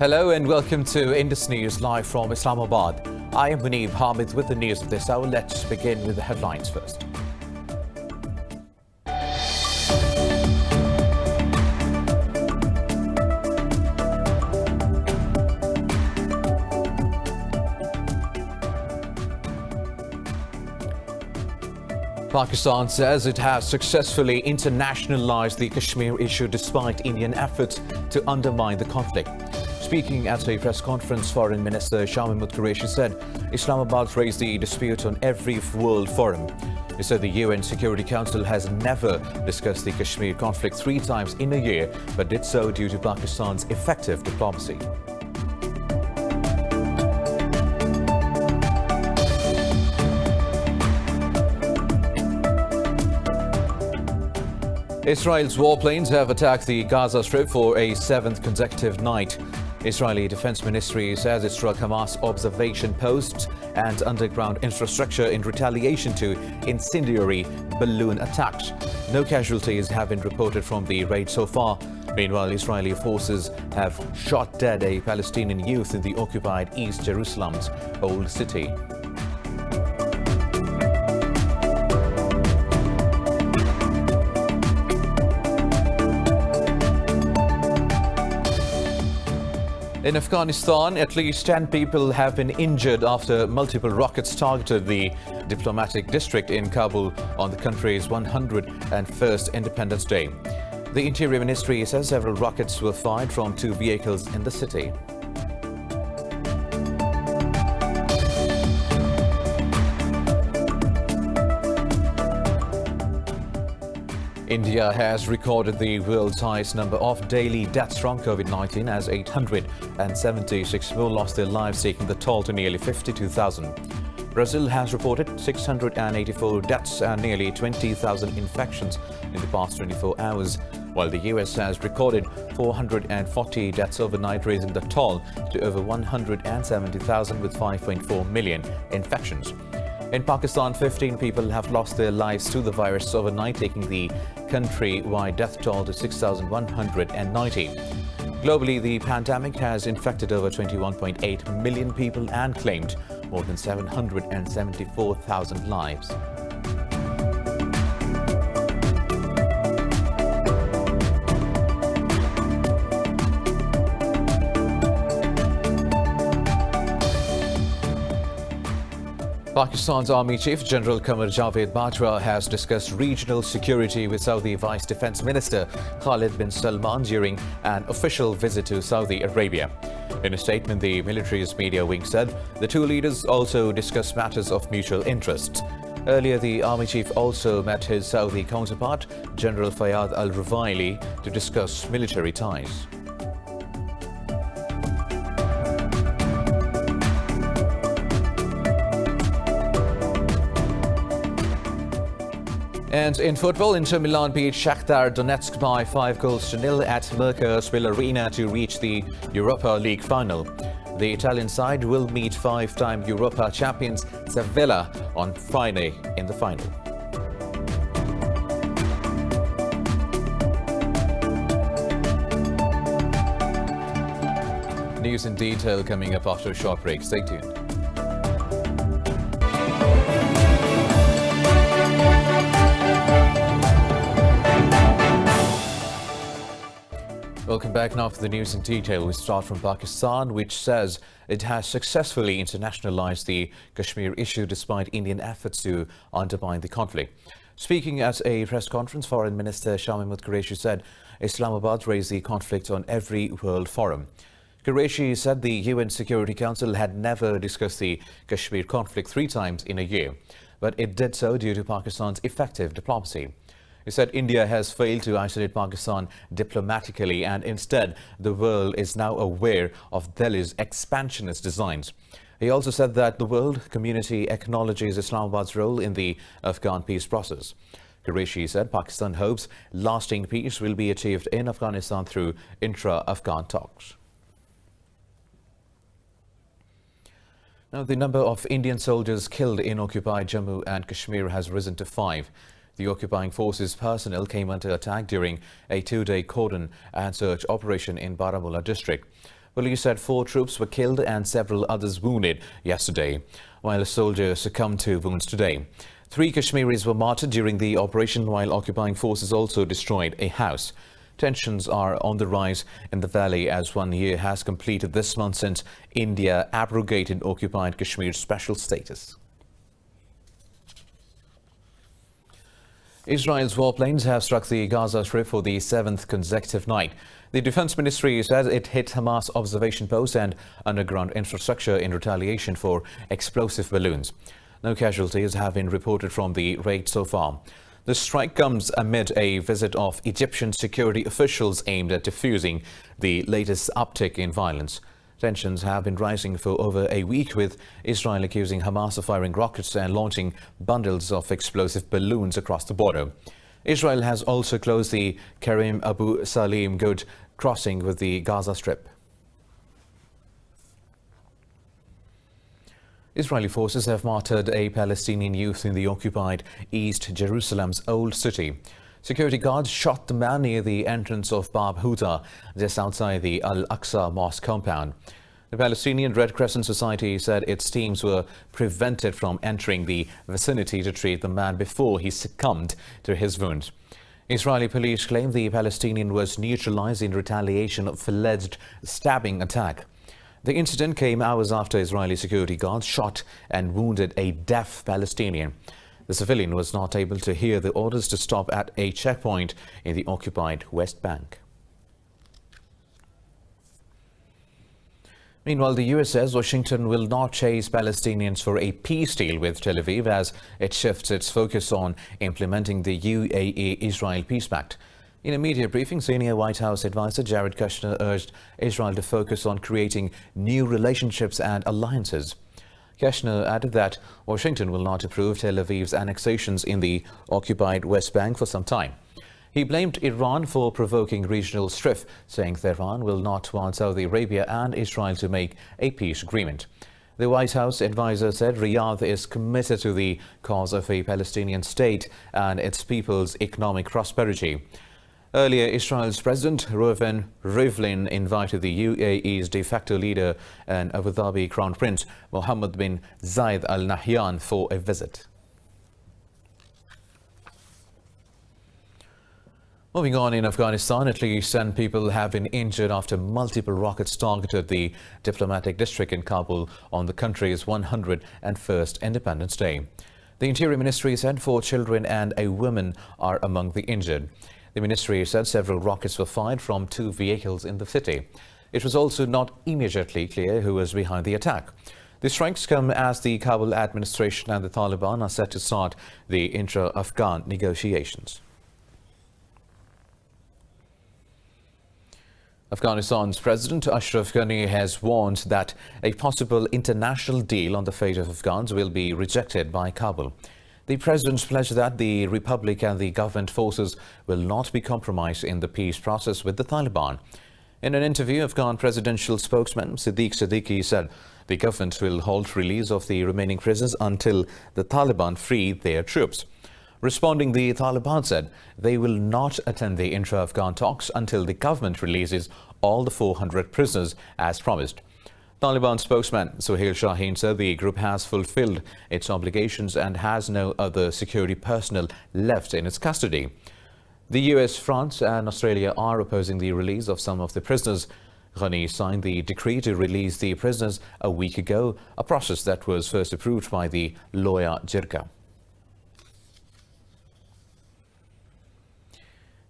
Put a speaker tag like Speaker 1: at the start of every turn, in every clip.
Speaker 1: Hello and welcome to Indus News live from Islamabad. I am Muneeb Hamid with the news of this hour. Let's begin with the headlines first. Pakistan says it has successfully internationalized the Kashmir issue despite Indian efforts to undermine the conflict. Speaking at a press conference, Foreign Minister Shah Mahmood Qureshi said Islamabad raised the dispute on every world forum. He said the UN Security Council has never discussed the Kashmir conflict 3 times in a year, but did so due to Pakistan's effective diplomacy. Israel's warplanes have attacked the Gaza Strip for a 7th consecutive night. Israeli Defense Ministry says it struck Hamas observation posts and underground infrastructure in retaliation to incendiary balloon attacks. No casualties have been reported from the raid so far. Meanwhile, Israeli forces have shot dead a Palestinian youth in the occupied East Jerusalem's Old City. In Afghanistan, at least 10 people have been injured after multiple rockets targeted the diplomatic district in Kabul on the country's 101st Independence Day. The Interior Ministry says several rockets were fired from 2 vehicles in the city. India has recorded the world's highest number of daily deaths from COVID-19 as 876 more lost their lives, taking the toll to nearly 52,000. Brazil has reported 684 deaths and nearly 20,000 infections in the past 24 hours, while the US has recorded 440 deaths overnight, raising the toll to over 170,000 with 5.4 million infections. In Pakistan, 15 people have lost their lives to the virus overnight, taking the country-wide death toll to 6,190. Globally, the pandemic has infected over 21.8 million people and claimed more than 774,000 lives. Pakistan's Army Chief General Qamar Javed Bajwa has discussed regional security with Saudi Vice Defense Minister Khalid bin Salman during an official visit to Saudi Arabia. In a statement, the military's media wing said the 2 leaders also discussed matters of mutual interest. Earlier, the Army Chief also met his Saudi counterpart, General Fayyad al-Ruwaili, to discuss military ties. And in football, Inter Milan beat Shakhtar Donetsk by 5-0 at Mercedes Arena to reach the Europa League final. The Italian side will meet 5-time Europa champions Sevilla on Friday in the final. News in detail coming up after a short break. Stay tuned. Welcome back. Now for the news in detail. We start from Pakistan, which says it has successfully internationalized the Kashmir issue despite Indian efforts to undermine the conflict. Speaking at a press conference, Foreign Minister Shah Mahmood Qureshi said Islamabad raised the conflict on every world forum. Qureshi said the UN Security Council had never discussed the Kashmir conflict 3 times in a year, but it did so due to Pakistan's effective diplomacy. He said India has failed to isolate Pakistan diplomatically, and instead the world is now aware of Delhi's expansionist designs. He also said that the world community acknowledges Islamabad's role in the Afghan peace process. Qureshi said Pakistan hopes lasting peace will be achieved in Afghanistan through intra-Afghan talks. Now, the number of Indian soldiers killed in occupied Jammu and Kashmir has risen to 5. The occupying forces personnel came under attack during a 2-day cordon and search operation in Baramulla district. Police said 4 troops were killed and several others wounded yesterday, while a soldier succumbed to wounds today. 3 Kashmiris were martyred during the operation, while occupying forces also destroyed a house. Tensions are on the rise in the valley as 1 year has completed this month since India abrogated occupied Kashmir's special status. Israel's warplanes have struck the Gaza Strip for the 7th consecutive night. The Defense Ministry says it hit Hamas observation posts and underground infrastructure in retaliation for explosive balloons. No casualties have been reported from the raid so far. The strike comes amid a visit of Egyptian security officials aimed at diffusing the latest uptick in violence. Tensions have been rising for over a week, with Israel accusing Hamas of firing rockets and launching bundles of explosive balloons across the border. Israel has also closed the Karim Abu Salim Good crossing with the Gaza Strip. Israeli forces have martyred a Palestinian youth in the occupied East Jerusalem's Old City. Security guards shot the man near the entrance of Bab Huta, just outside the Al-Aqsa Mosque compound. The Palestinian Red Crescent Society said its teams were prevented from entering the vicinity to treat the man before he succumbed to his wounds. Israeli police claim the Palestinian was neutralized in retaliation of alleged stabbing attack. The incident came hours after Israeli security guards shot and wounded a deaf Palestinian. The civilian was not able to hear the orders to stop at a checkpoint in the occupied West Bank. Meanwhile, the US says Washington will not chase Palestinians for a peace deal with Tel Aviv as it shifts its focus on implementing the UAE-Israel Peace Pact. In a media briefing, senior White House advisor Jared Kushner urged Israel to focus on creating new relationships and alliances. Kushner added that Washington will not approve Tel Aviv's annexations in the occupied West Bank for some time. He blamed Iran for provoking regional strife, saying Tehran will not want Saudi Arabia and Israel to make a peace agreement. The White House advisor said Riyadh is committed to the cause of a Palestinian state and its people's economic prosperity. Earlier, Israel's President Reuven Rivlin invited the UAE's de facto leader and Abu Dhabi Crown Prince Mohammed bin Zayed Al Nahyan for a visit. Moving on, in Afghanistan, at least 10 people have been injured after multiple rockets targeted the diplomatic district in Kabul on the country's 101st Independence Day. The Interior Ministry said 4 children and a woman are among the injured. The ministry said several rockets were fired from 2 vehicles in the city. It was also not immediately clear who was behind the attack. The strikes come as the Kabul administration and the Taliban are set to start the intra-Afghan negotiations. Afghanistan's President Ashraf Ghani has warned that a possible international deal on the fate of Afghans will be rejected by Kabul. The president pledged that the republic and the government forces will not be compromised in the peace process with the Taliban. In an interview, Afghan presidential spokesman Siddiq Siddiqui said the government will halt release of the remaining prisoners until the Taliban free their troops. Responding, the Taliban said they will not attend the intra-Afghan talks until the government releases all the 400 prisoners as promised. Taliban spokesman Suhail Shaheen said the group has fulfilled its obligations and has no other security personnel left in its custody. The US, France and Australia are opposing the release of some of the prisoners. Ghani signed the decree to release the prisoners a week ago, a process that was first approved by the Loya Jirga.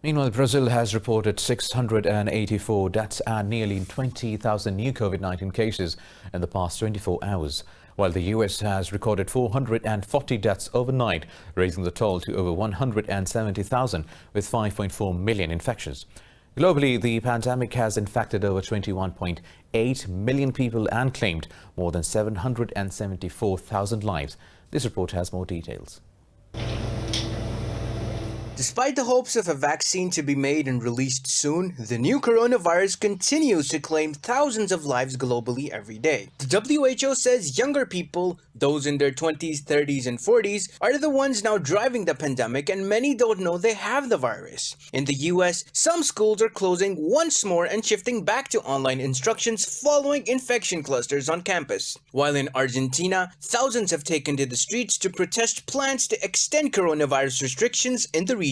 Speaker 1: Meanwhile, Brazil has reported 684 deaths and nearly 20,000 new COVID-19 cases in the past 24 hours, while the US has recorded 440 deaths overnight, raising the toll to over 170,000 with 5.4 million infections. Globally, the pandemic has infected over 21.8 million people and claimed more than 774,000 lives. This report has more details.
Speaker 2: Despite the hopes of a vaccine to be made and released soon, the new coronavirus continues to claim thousands of lives globally every day. The WHO says younger people, those in their 20s, 30s, and 40s, are the ones now driving the pandemic, and many don't know they have the virus. In the US, some schools are closing once more and shifting back to online instructions following infection clusters on campus. While in Argentina, thousands have taken to the streets to protest plans to extend coronavirus restrictions in the region.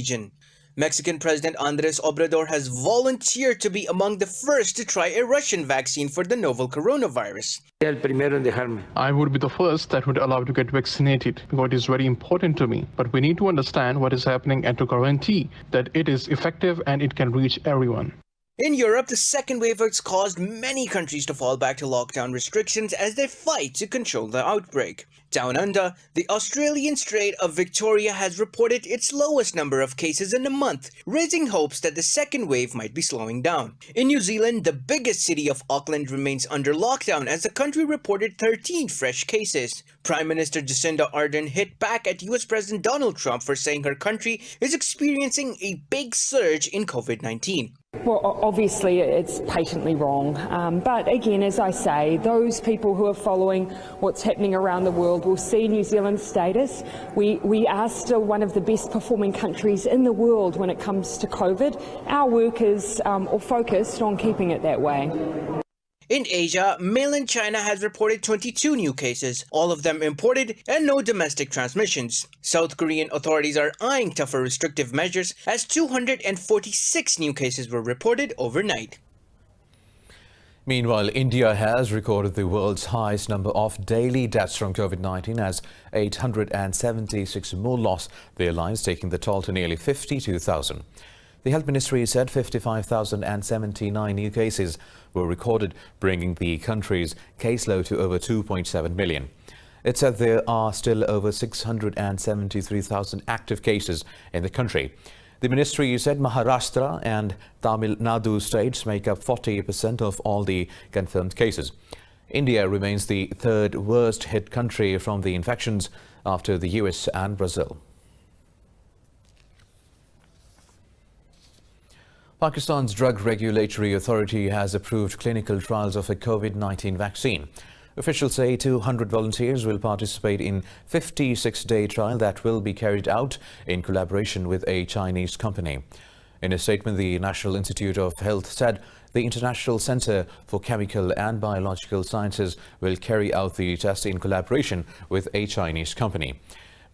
Speaker 2: Mexican President Andrés Obrador has volunteered to be among the first to try a Russian vaccine for the novel coronavirus.
Speaker 3: I would be the first that would allow to get vaccinated because it is very important to me. But we need to understand what is happening and to guarantee that it is effective and it can reach everyone.
Speaker 2: In Europe, the second wave has caused many countries to fall back to lockdown restrictions as they fight to control the outbreak. Down under, the Australian Strait of Victoria has reported its lowest number of cases in a month, raising hopes that the second wave might be slowing down. In New Zealand, the biggest city of Auckland remains under lockdown as the country reported 13 fresh cases. Prime Minister Jacinda Ardern hit back at US President Donald Trump for saying her country is experiencing a big surge in COVID-19.
Speaker 4: Well, obviously it's patently wrong, but again, as I say, those people who are following what's happening around the world will see New Zealand's status. We are still one of the best performing countries in the world when it comes to COVID. Our work is focused on keeping it that way.
Speaker 2: In Asia, mainland China has reported 22 new cases, all of them imported and no domestic transmissions. South Korean authorities are eyeing tougher restrictive measures as 246 new cases were reported overnight.
Speaker 1: Meanwhile, India has recorded the world's highest number of daily deaths from COVID-19 as 876 more lost their lives, taking the toll to nearly 52,000. The Health Ministry said 55,079 new cases were recorded, bringing the country's caseload to over 2.7 million. It said there are still over 673,000 active cases in the country. The ministry said Maharashtra and Tamil Nadu states make up 40% of all the confirmed cases. India remains the third worst hit country from the infections after the US and Brazil. Pakistan's Drug Regulatory Authority has approved clinical trials of a COVID-19 vaccine. Officials say 200 volunteers will participate in a 56-day trial that will be carried out in collaboration with a Chinese company. In a statement, the National Institute of Health said the International Center for Chemical and Biological Sciences will carry out the test in collaboration with a Chinese company.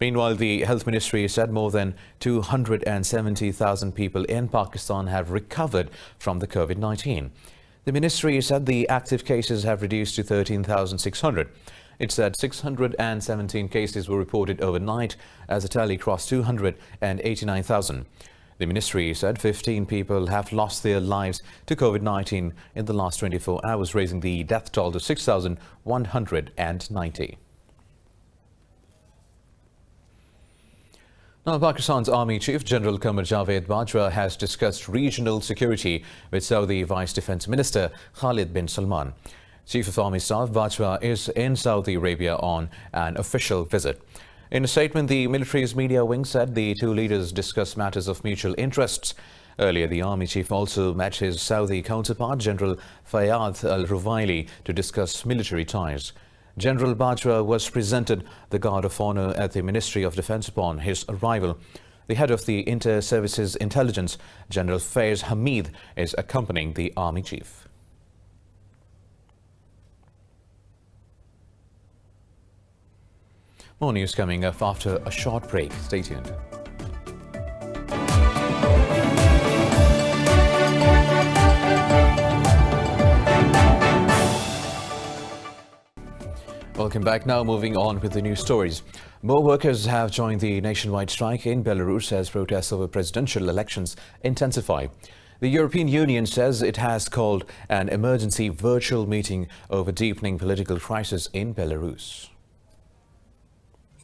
Speaker 1: Meanwhile, the Health Ministry said more than 270,000 people in Pakistan have recovered from the COVID-19. The ministry said the active cases have reduced to 13,600. It said 617 cases were reported overnight as the tally crossed 289,000. The ministry said 15 people have lost their lives to COVID-19 in the last 24 hours, raising the death toll to 6,190. Now, Pakistan's Army Chief General Qamar Javed Bajwa has discussed regional security with Saudi Vice Defence Minister Khalid bin Salman. Chief of Army Staff Bajwa is in Saudi Arabia on an official visit. In a statement, the military's media wing said the two leaders discussed matters of mutual interests. Earlier, the Army Chief also met his Saudi counterpart, General Fayyad al-Ruwaili, to discuss military ties. General Bajwa was presented the Guard of Honor at the Ministry of Defence upon his arrival. The head of the Inter-Services Intelligence, General Faiz Hamid, is accompanying the Army Chief. More news coming up after a short break. Stay tuned. Welcome back. Now moving on with the news stories. More workers have joined the nationwide strike in Belarus as protests over presidential elections intensify. The European Union says it has called an emergency virtual meeting over deepening political crisis in Belarus.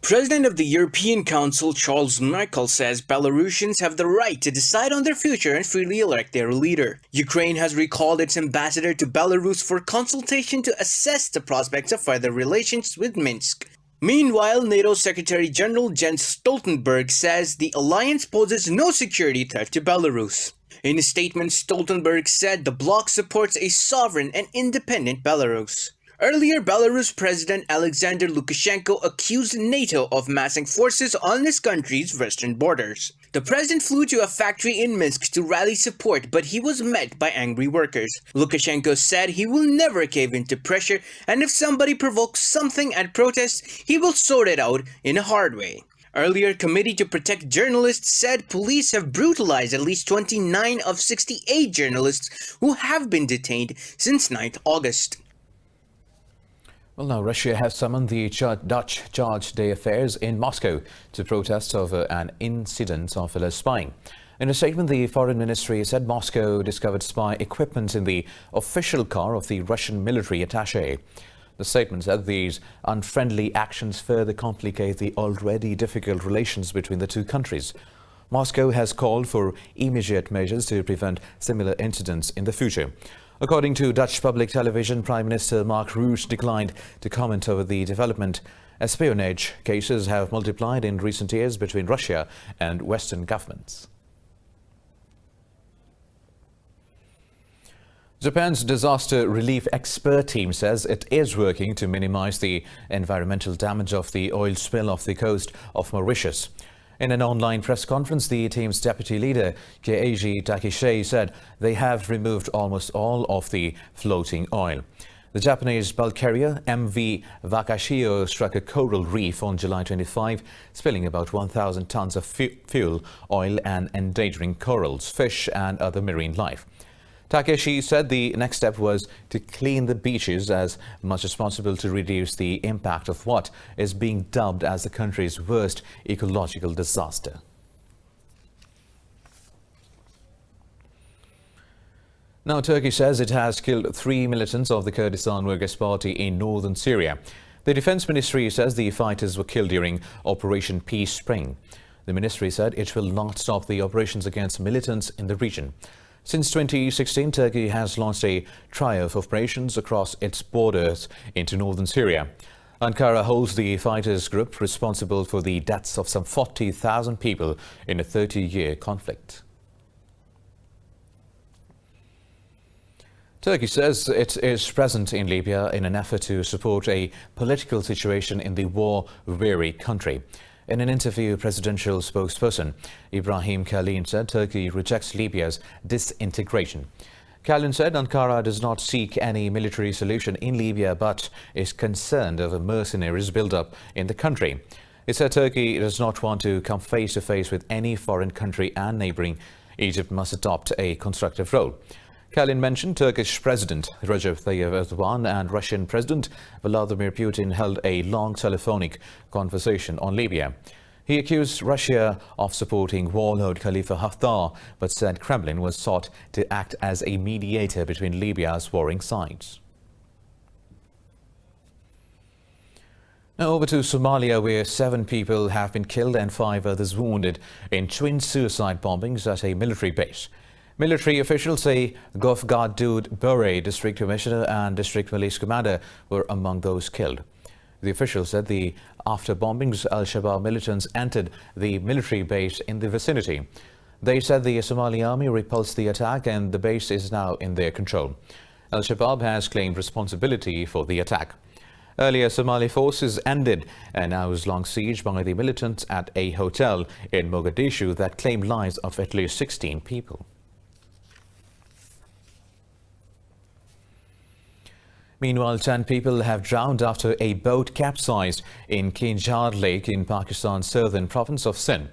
Speaker 2: President of the European Council Charles Michel says Belarusians have the right to decide on their future and freely elect their leader. Ukraine has recalled its ambassador to Belarus for consultation to assess the prospects of further relations with Minsk. Meanwhile, NATO Secretary General Jens Stoltenberg says the alliance poses no security threat to Belarus. In a statement, Stoltenberg said the bloc supports a sovereign and independent Belarus. Earlier, Belarus President Alexander Lukashenko accused NATO of massing forces on his country's western borders. The president flew to a factory in Minsk to rally support, but he was met by angry workers. Lukashenko said he will never cave into pressure, and if somebody provokes something at protests, he will sort it out in a hard way. Earlier, Committee to Protect Journalists said police have brutalized at least 29 of 68 journalists who have been detained since 9th August.
Speaker 1: Well, now Russia has summoned the Dutch charge d'affaires in Moscow to protest over an incident of alleged spying. In a statement, the Foreign Ministry said Moscow discovered spy equipment in the official car of the Russian military attaché. The statement said these unfriendly actions further complicate the already difficult relations between the two countries. Moscow has called for immediate measures to prevent similar incidents in the future. According to Dutch public television, Prime Minister Mark Rutte declined to comment over the development. Espionage cases have multiplied in recent years between Russia and Western governments. Japan's disaster relief expert team says it is working to minimize the environmental damage of the oil spill off the coast of Mauritius. In an online press conference, the team's deputy leader, Keiji Takeshie, said they have removed almost all of the floating oil. The Japanese bulk carrier MV Wakashio struck a coral reef on July 25, spilling about 1,000 tons of fuel oil and endangering corals, fish and other marine life. Takeshi said the next step was to clean the beaches as much as possible to reduce the impact of what is being dubbed as the country's worst ecological disaster. Now, Turkey says it has killed 3 militants of the Kurdistan Workers' Party in northern Syria. The Defense Ministry says the fighters were killed during Operation Peace Spring. The ministry said it will not stop the operations against militants in the region. Since 2016, Turkey has launched a trio of operations across its borders into northern Syria. Ankara holds the fighters group responsible for the deaths of some 40,000 people in a 30-year conflict. Turkey says it is present in Libya in an effort to support a political situation in the war-weary country. In an interview, presidential spokesperson Ibrahim Kalin said Turkey rejects Libya's disintegration. Kalin said Ankara does not seek any military solution in Libya but is concerned over mercenaries build-up in the country. He said Turkey does not want to come face-to-face with any foreign country and neighbouring Egypt must adopt a constructive role. Kalin mentioned Turkish President Recep Tayyip Erdogan and Russian President Vladimir Putin held a long telephonic conversation on Libya. He accused Russia of supporting warlord Khalifa Haftar, but said Kremlin was sought to act as a mediator between Libya's warring sides. Now over to Somalia, where 7 people have been killed and 5 others wounded in twin suicide bombings at a military base. Military officials say Gofgadood Bure District Commissioner and District Police Commander were among those killed. The officials said after bombings, Al-Shabaab militants entered the military base in the vicinity. They said the Somali army repulsed the attack and the base is now in their control. Al-Shabaab has claimed responsibility for the attack. Earlier, Somali forces ended an hours-long siege by the militants at a hotel in Mogadishu that claimed lives of at least 16 people. Meanwhile, 10 people have drowned after a boat capsized in Kinjar Lake in Pakistan's southern province of Sindh.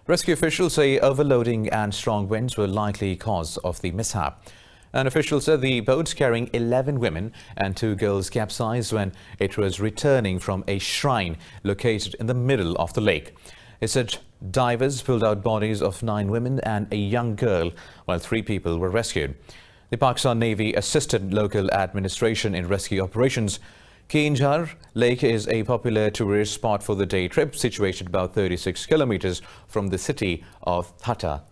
Speaker 1: Rescue officials say overloading and strong winds were likely cause of the mishap. An official said the boat carrying 11 women and 2 girls capsized when it was returning from a shrine located in the middle of the lake. He said divers pulled out bodies of 9 women and a young girl, while 3 people were rescued. The Pakistan Navy assisted local administration in rescue operations. Kinjar Lake is a popular tourist spot for the day trip, situated about 36 kilometers from the city of Thatta.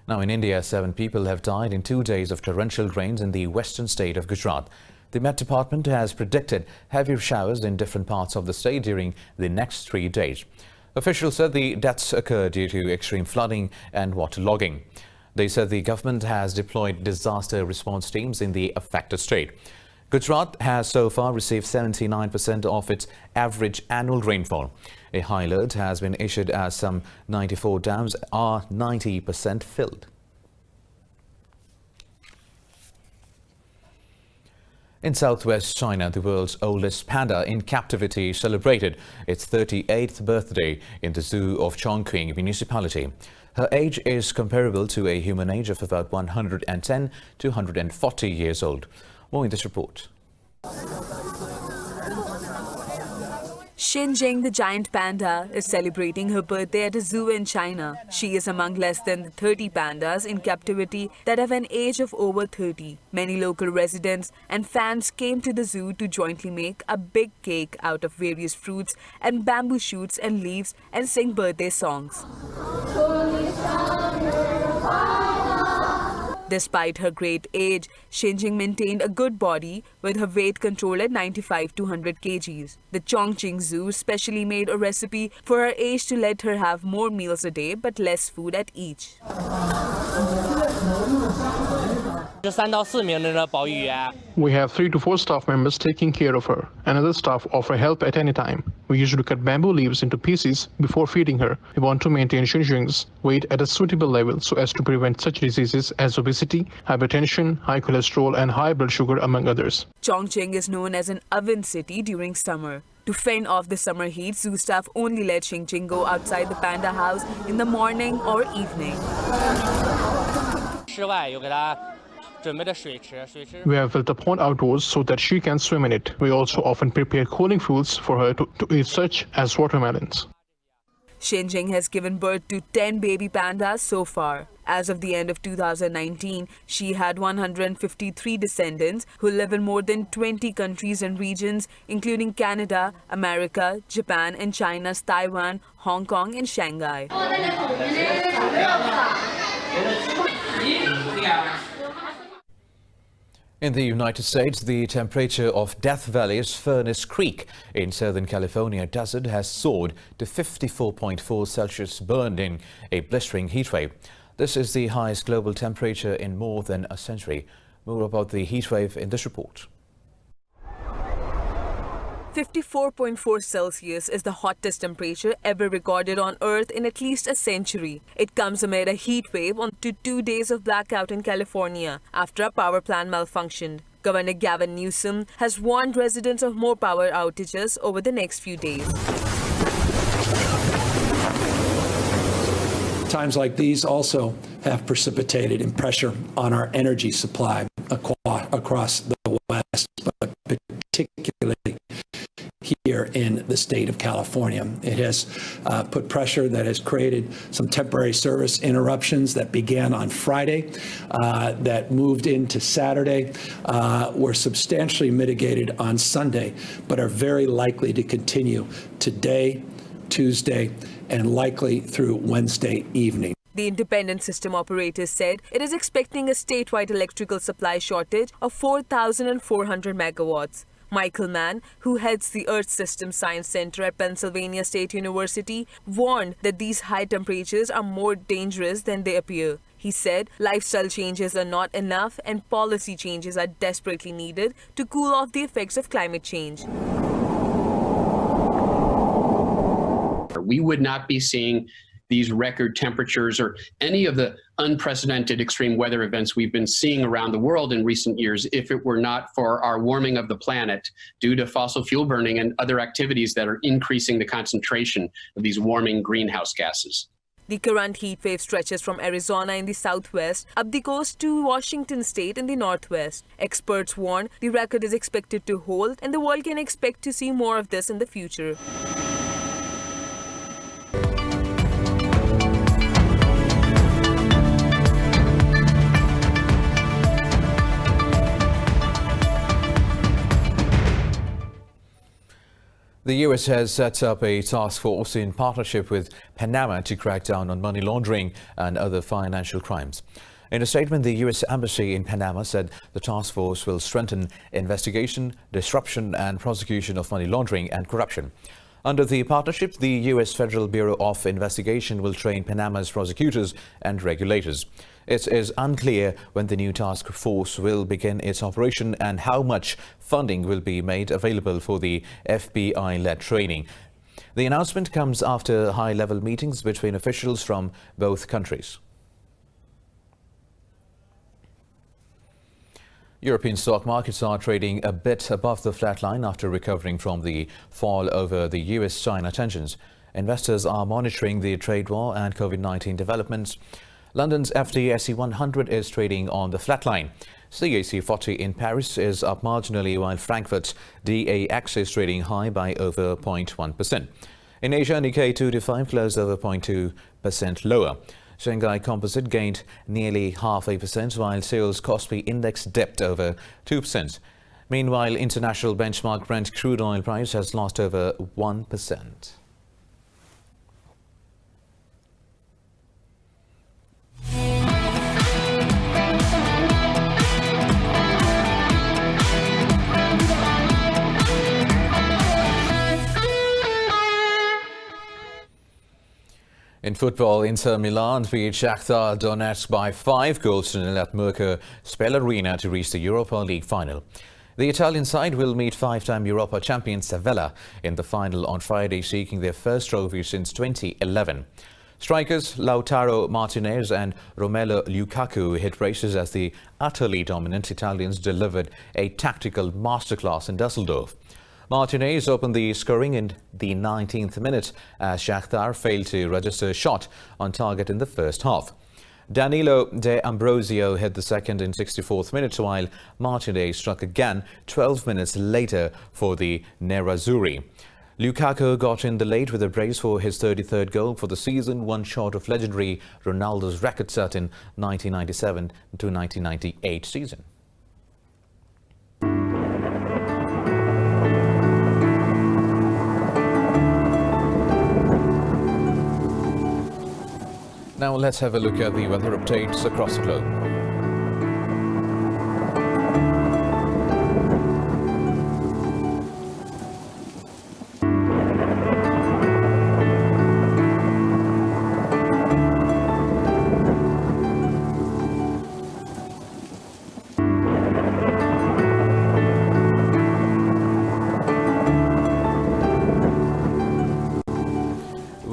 Speaker 1: Now in India, 7 people have died in 2 days of torrential rains in the western state of Gujarat. The Met Department has predicted heavy showers in different parts of the state during the next 3 days. Officials said the deaths occurred due to extreme flooding and waterlogging. They said the government has deployed disaster response teams in the affected state. Gujarat has so far received 79% of its average annual rainfall. A high alert has been issued as some 94 dams are 90% filled. In southwest China, the world's oldest panda in captivity celebrated its 38th birthday in the zoo of Chongqing municipality. Her age is comparable to a human age of about 110 to 140 years old. More in this report.
Speaker 5: Xinjing, the giant panda, is celebrating her birthday at a zoo in China. She is among less than 30 pandas in captivity that have an age of over 30. Many local residents and fans came to the zoo to jointly make a big cake out of various fruits and bamboo shoots and leaves and sing birthday songs. Despite her great age, Xinjing maintained a good body with her weight controlled at 95 to 100 kgs. The Chongqing Zoo specially made a recipe for her age to let her have more meals a day but less food at each.
Speaker 3: We have 3 to 4 staff members taking care of her, and other staff offer help at any time. We usually cut bamboo leaves into pieces before feeding her. We want to maintain Xinjing's weight at a suitable level so as to prevent such diseases as obesity, hypertension, high cholesterol, and high blood sugar, among others.
Speaker 5: Chongqing is known as an oven city during summer. To fend off the summer heat, zoo staff only let Xinjing go outside the panda house in the morning or evening.
Speaker 3: We have built a pond outdoors so that she can swim in it. We also often prepare cooling foods for her to eat, such as watermelons.
Speaker 5: Xinjing has given birth to 10 baby pandas so far. As of the end of 2019, she had 153 descendants who live in more than 20 countries and regions, including Canada, America, Japan, and China's Taiwan, Hong Kong, and Shanghai.
Speaker 1: In the United States, the temperature of Death Valley's Furnace Creek in Southern California desert has soared to 54.4 Celsius, burned in a blistering heat wave. This is the highest global temperature in more than a century. More about the heat wave in this report.
Speaker 5: 54.4 Celsius is the hottest temperature ever recorded on Earth in at least a century. It comes amid a heat wave on 2 days of blackout in California after a power plant malfunctioned. Governor Gavin Newsom has warned residents of more power outages over the next few days.
Speaker 6: Times like these also have precipitated in pressure on our energy supply across the West, but particularly here in the state of California. It has put pressure that has created some temporary service interruptions that began on Friday, that moved into Saturday, were substantially mitigated on Sunday, but are very likely to continue today, Tuesday, and likely through Wednesday evening.
Speaker 5: The independent system operator said it is expecting a statewide electrical supply shortage of 4,400 megawatts. Michael Mann, who heads the Earth System Science Center at Pennsylvania State University, warned that these high temperatures are more dangerous than they appear. He said lifestyle changes are not enough and policy changes are desperately needed to cool off the effects of climate change.
Speaker 7: We would not be seeing these record temperatures or any of the unprecedented extreme weather events we've been seeing around the world in recent years if it were not for our warming of the planet due to fossil fuel burning and other activities that are increasing the concentration of these warming greenhouse gases.
Speaker 5: The current heat wave stretches from Arizona in the southwest up the coast to Washington state in the northwest. Experts warn the record is expected to hold and the world can expect to see more of this in the future.
Speaker 1: The US has set up a task force in partnership with Panama to crack down on money laundering and other financial crimes. In a statement, the US Embassy in Panama said the task force will strengthen investigation, disruption and prosecution of money laundering and corruption. Under the partnership, the U.S. Federal Bureau of Investigation will train Panama's prosecutors and regulators. It is unclear when the new task force will begin its operation and how much funding will be made available for the FBI-led training. The announcement comes after high-level meetings between officials from both countries. European stock markets are trading a bit above the flat line after recovering from the fall over the US-China tensions. Investors are monitoring the trade war and COVID-19 developments. London's FTSE 100 is trading on the flat line. CAC 40 in Paris is up marginally, while Frankfurt's DAX is trading high by over 0.1%. In Asia, Nikkei 225 closed over 0.2% lower. Shanghai Composite gained nearly 0.5%, while Seoul's Kospi Index dipped over 2%. Meanwhile, international benchmark Brent crude oil price has lost over 1%. In football, Inter Milan beat Shakhtar Donetsk by 5-0 at Merkur Spell Arena to reach the Europa League final. The Italian side will meet five-time Europa champion Sevilla in the final on Friday, seeking their first trophy since 2011. Strikers Lautaro Martinez and Romelu Lukaku hit races as the utterly dominant Italians delivered a tactical masterclass in Dusseldorf. Martinez opened the scoring in the 19th minute as Shakhtar failed to register a shot on target in the first half. Danilo De Ambrosio hit the second in 64th minute, while Martinez struck again 12 minutes later for the Nerazzurri. Lukaku got in the late with a brace for his 33rd goal for the season, one short of legendary Ronaldo's record set in 1997 to 1998 season. Now let's have a look at the weather updates across the globe.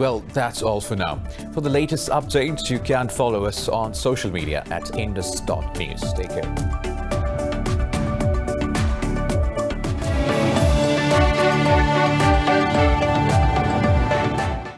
Speaker 1: Well, that's all for now. For the latest updates, you can follow us on social media at indus.news. Take care.